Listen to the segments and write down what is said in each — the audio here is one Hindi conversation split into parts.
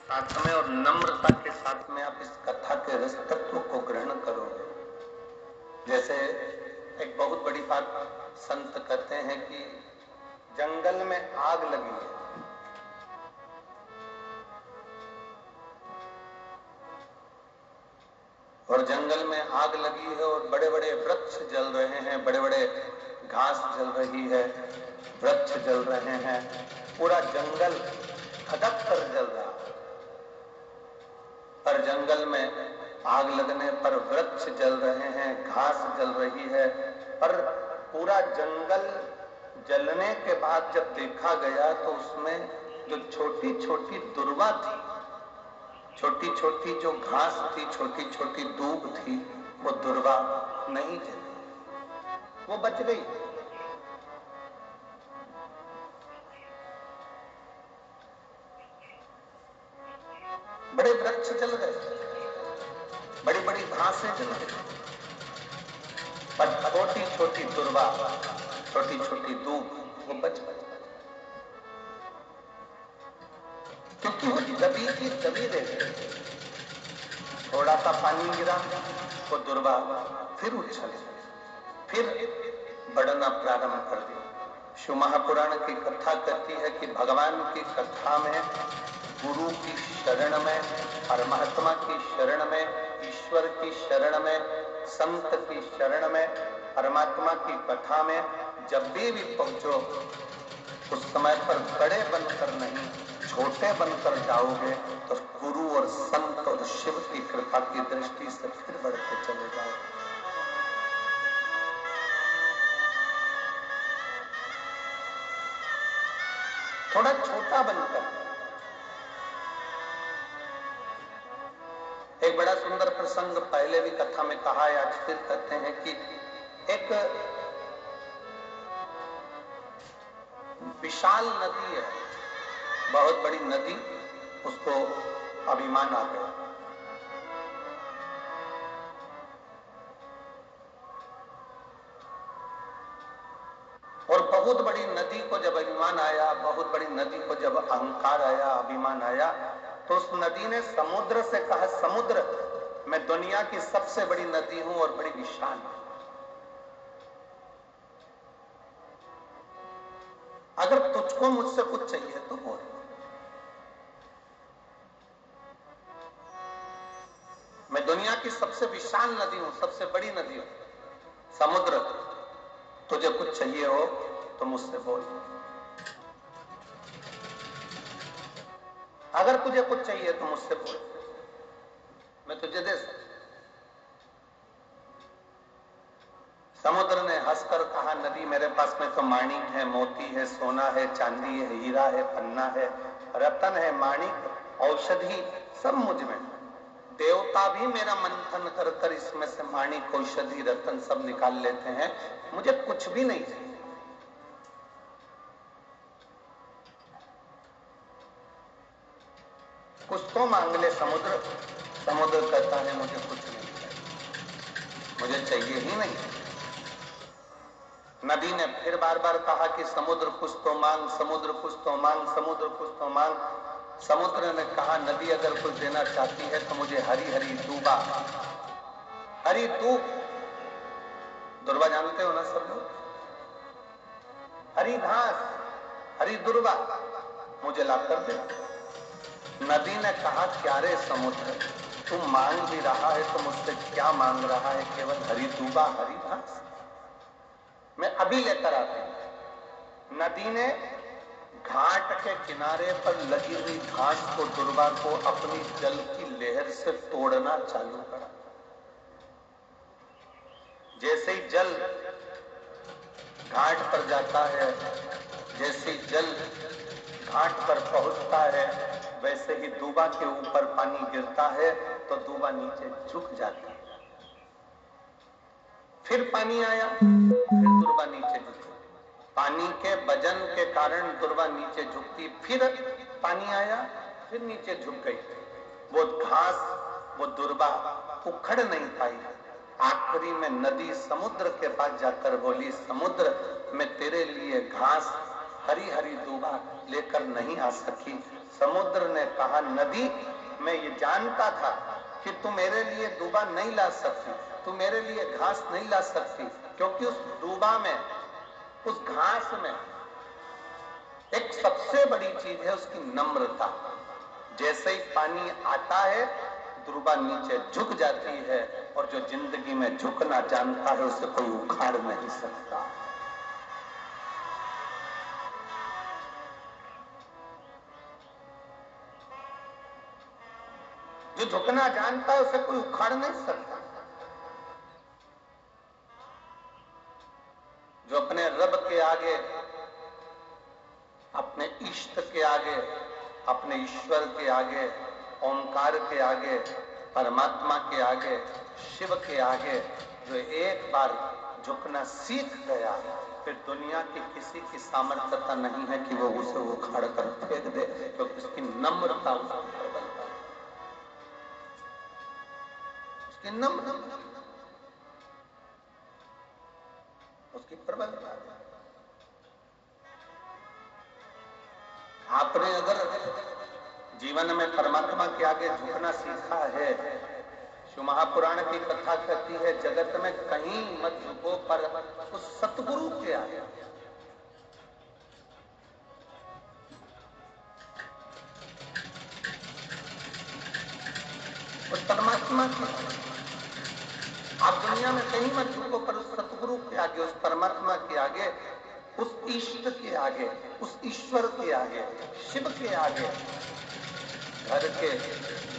साथ में और नम्रता के साथ में आप इस कथा के रस तत्व को ग्रहण करोगे। जैसे एक बहुत बड़ी बात संत कहते हैं कि जंगल में आग लगी है और जंगल में आग लगी है और बड़े बड़े वृक्ष जल रहे हैं, बड़े बड़े घास जल रही है, वृक्ष जल रहे हैं, पूरा जंगल खदक कर जल रहा है। पर जंगल में आग लगने पर वृक्ष जल रहे हैं, घास जल रही है, पर पूरा जंगल जलने के बाद जब देखा गया तो उसमें जो छोटी छोटी दुर्वा थी, छोटी छोटी जो घास थी, छोटी छोटी दूब थी, वो दुर्वा नहीं जली, वो बच गई। बड़े वृक्ष जल गए, बड़ी बड़ी घासें जल गई, पर छोटी छोटी दुर्वा, छोटी छोटी दूब वो बच गई, क्योंकि वो दबी की दबी रह गई। थोड़ा सा पानी गिरा, वो दुर्वा फिर उछल, फिर बढ़ना प्रारंभ कर दिया। शिव महापुराण की कथा कहती है कि भगवान की कथा में, गुरु की शरण में, परमात्मा की शरण में, ईश्वर की शरण में, संत की शरण में, परमात्मा की कथा में जब भी पहुंचो, उस समय पर बड़े बनकर नहीं, छोटे बनकर जाओगे तो गुरु और संत और शिव की कृपा की दृष्टि से फिर बढ़ते चले जाओगे। थोड़ा छोटा बनकर। एक बड़ा सुंदर प्रसंग पहले भी कथा में कहा है, आज फिर कहते हैं कि एक विशाल नदी है, बहुत बड़ी नदी, उसको अभिमान आ गया। और बहुत बड़ी नदी को जब अभिमान आया, बहुत बड़ी नदी को जब अहंकार आया, अभिमान आया, तो उस नदी ने समुद्र से कहा, समुद्र, मैं दुनिया की सबसे बड़ी नदी हूं और बड़ी विशाल हूं, अगर तुझको मुझसे कुछ चाहिए तो बोल। मैं दुनिया की सबसे विशाल नदी हूं, सबसे बड़ी नदी हूं, समुद्र, तुझे कुछ चाहिए हो तो मुझसे बोल। अगर तुझे कुछ चाहिए तो मुझसे बोल, मैं तुझे दे सकता। समुद्र ने हंसकर कहा, नदी, मेरे पास में तो माणिक है, मोती है, सोना है, चांदी है, हीरा है, पन्ना है, रतन है, माणिक, औषधि, सब मुझ में। देवता भी मेरा मंथन कर कर इसमें से माणिक, औषधि, रतन सब निकाल लेते हैं, मुझे कुछ भी नहीं चाहिए। कुछ तो मांग ले समुद्र। समुद्र कहता है, मुझे कुछ नहीं चाहिए, मुझे चाहिए ही नहीं। नदी ने फिर बार बार कहा कि समुद्र कुछ तो मांग, समुद्र कुछ तो मांग, समुद्र कुछ तो मांग। समुद्र ने कहा, नदी अगर कुछ देना चाहती है तो मुझे हरी हरी दूबा, हरी दूब, दुर्वा जानते हो ना सब लोग, हरी घास, हरी दुर्वा मुझे ला कर दे। नदी ने कहा, क्या रे समुद्र, तू मांग भी रहा है तो मुझसे क्या मांग रहा है, केवल हरी दूबा, हरी घास, मैं अभी लेकर आती हूं। नदी ने घाट के किनारे पर लगी हुई घास को, दुर्वा को अपनी जल की लहर से तोड़ना चालू करा। जैसे ही जल घाट पर जाता है, जैसे ही जल घाट पर पहुंचता है, वैसे ही दूबा के ऊपर पानी गिरता है तो दूबा नीचे झुक जाता है। फिर पानी आया, फिर दुर्वा नीचे झुकी, पानी के वजन के कारण दुर्वा नीचे झुकती, फिर पानी आया, फिर नीचे झुक गई। वो घास, वो दुर्वा उखड़ नहीं पाई। आखिरी में नदी समुद्र के पास जाकर बोली, समुद्र, मैं तेरे लिए घास, हरी हरी दूबा लेकर नहीं आ सकी, समुद्र ने कहा नदी, मैं ये जानता था कि तू मेरे लिए दूबा नहीं ला सकती, तू मेरे लिए घास नहीं ला सकती, क्योंकि उस दूबा में, उस घास में एक सबसे बड़ी चीज है उसकी नम्रता। जैसे ही पानी आता है दूबा नीचे झुक जाती है, और जो जिंदगी में झुकना जानता है उसे कोई उखाड़ नहीं सकता। जो झुकना जानता है उसे कोई उखाड़ नहीं सकता। जो अपने रब के आगे, अपने इष्ट के आगे, अपने ईश्वर के आगे, ओंकार के आगे, परमात्मा के आगे, शिव के आगे जो एक बार झुकना सीख गया, फिर दुनिया की किसी की सामर्थ्यता नहीं है कि वो उसे उखाड़ कर फेंक दे, क्योंकि उसकी नम्रता उसकी नम्रता, उसकी प्रबलता। आपने अगर जीवन में परमात्मा के आगे झुकना सीखा है, शिव महापुराण की कथा कहती है जगत में कहीं मत झुको पर उस सतगुरु के आगे, उस परमात्मा के, आप दुनिया में कहीं मत झुको पर उस सतगुरु के आगे, उस परमात्मा के आगे, उस इष्ट के आगे, उस ईश्वर के आगे, शिव के आगे, घर के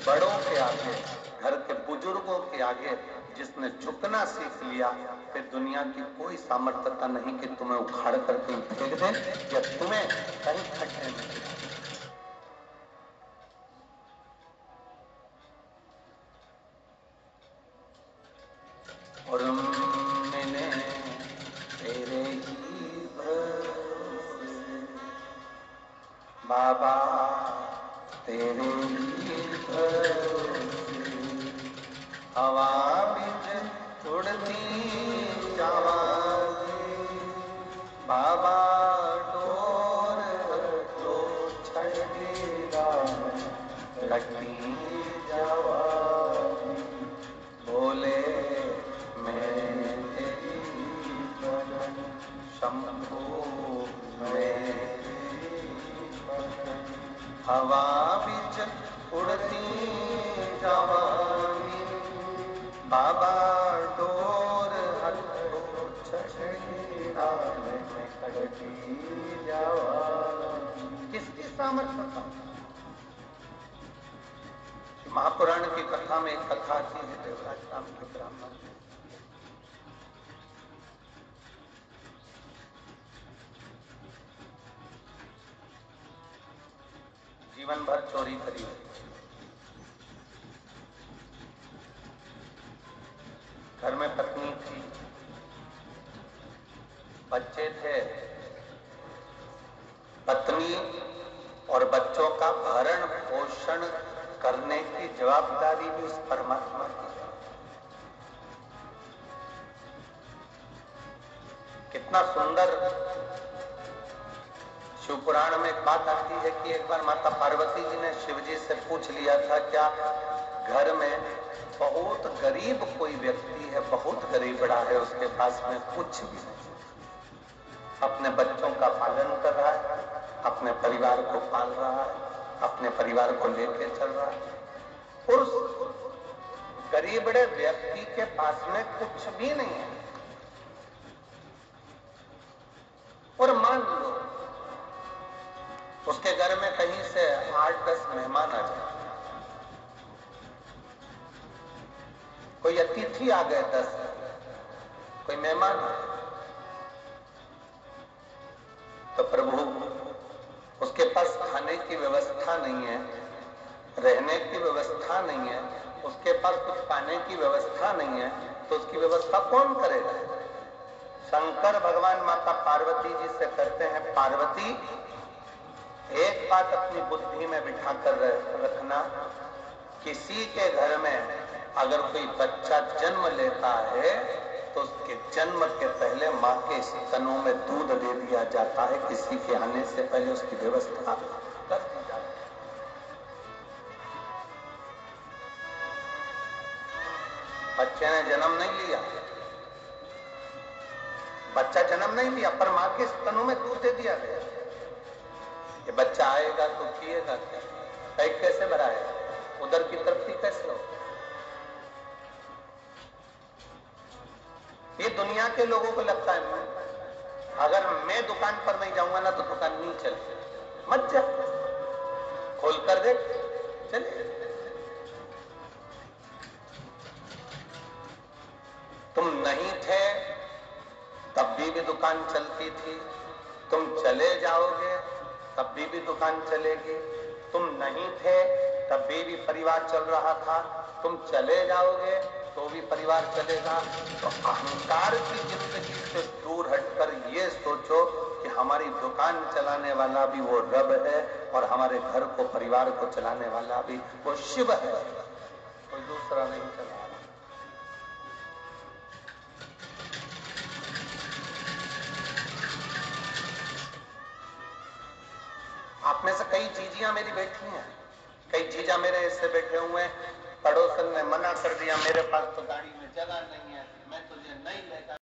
बड़ों के आगे, घर के बुजुर्गों के आगे जिसने झुकना सीख लिया, फिर दुनिया की कोई सामर्थ्यता नहीं कि तुम्हें उखाड़ कर कहीं फेंक दे या तुम्हें कहीं खड्डे में गिरा। और मैंने तेरे ही भरोसे बाबा, तेरे ही भरोसे हवा बिच उड़ती जावांगी, बाबा डोर जो छड़ेगा लटकी जावांगी, बोले मैं तेरी भजन शंभो, मैं हवा बिच उड़ती जावांगी, बाबा डोर हथो छड़ेगा मैं लटकी जावांगी। किसकी सामर्थ्य? महापुराण की कथा में एक कथा आती है देवराज राम के ब्राह्मण, जीवन भर चोरी करी, घर में पत्नी थी, बच्चे थे, पत्नी और बच्चों का भरण पोषण करने की जवाबदारी भी उस परमात्मा की है। कितना सुंदर शिव पुराण में एक बात आती है कि एक बार माता पार्वती जी ने शिव जी से पूछ लिया था, क्या घर में बहुत गरीब कोई व्यक्ति है, बहुत गरीबड़ा है, उसके पास में कुछ भी नहीं, अपने बच्चों का पालन कर रहा है, अपने परिवार को पाल रहा है, अपने परिवार को लेके चल रहा है, और उस गरीबड़े व्यक्ति के पास में कुछ भी नहीं है, और मान लो उसके घर में कहीं से 8-10 मेहमान आ जाए, कोई अतिथि आ गए 10, कोई मेहमान आ गए, तो प्रभु उसके पास खाने की व्यवस्था नहीं है, रहने की व्यवस्था नहीं है, उसके पास कुछ पाने की व्यवस्था नहीं है, तो उसकी व्यवस्था कौन करेगा? शंकर भगवान माता पार्वती जी से कहते हैं, पार्वती एक बात अपनी बुद्धि में बिठा कर रखना, किसी के घर में अगर कोई बच्चा जन्म लेता है तो उसके जन्म के पहले मां के स्तनों में दूध दे दिया जाता है, किसी के आने से पहले उसकी व्यवस्था कर दी जाती है। बच्चे ने जन्म नहीं लिया, बच्चा जन्म नहीं लिया, पर मां के स्तनों में दूध दे दिया गया। ये बच्चा आएगा तो पिएगा क्या, पेट कैसे भराएगा, उधर की तृप्ति कैसे हो? ये दुनिया के लोगों को लगता है अगर मैं दुकान पर नहीं जाऊंगा ना तो दुकान नहीं चलेगी। मत जा, खोल कर देख, चले। तुम नहीं थे तब भी दुकान चलती थी, तुम चले जाओगे तब भी दुकान चलेगी। तुम नहीं थे तब भी परिवार चल रहा था, तुम चले जाओगे तो भी परिवार चलेगा। तो अहंकार की जिंदगी से दूर हटकर ये सोचो कि हमारी दुकान चलाने वाला भी वो रब है और हमारे घर को, परिवार को चलाने वाला भी वो शिव है, कोई दूसरा नहीं चला रहा। आप में से कई जीजियां मेरी बैठी हैं, कई जीजा मेरे ऐसे बैठे हुए हैं, पड़ोसन ने मना कर दिया, मेरे पास तो गाड़ी में जगह नहीं है, मैं तुझे नहीं लेकर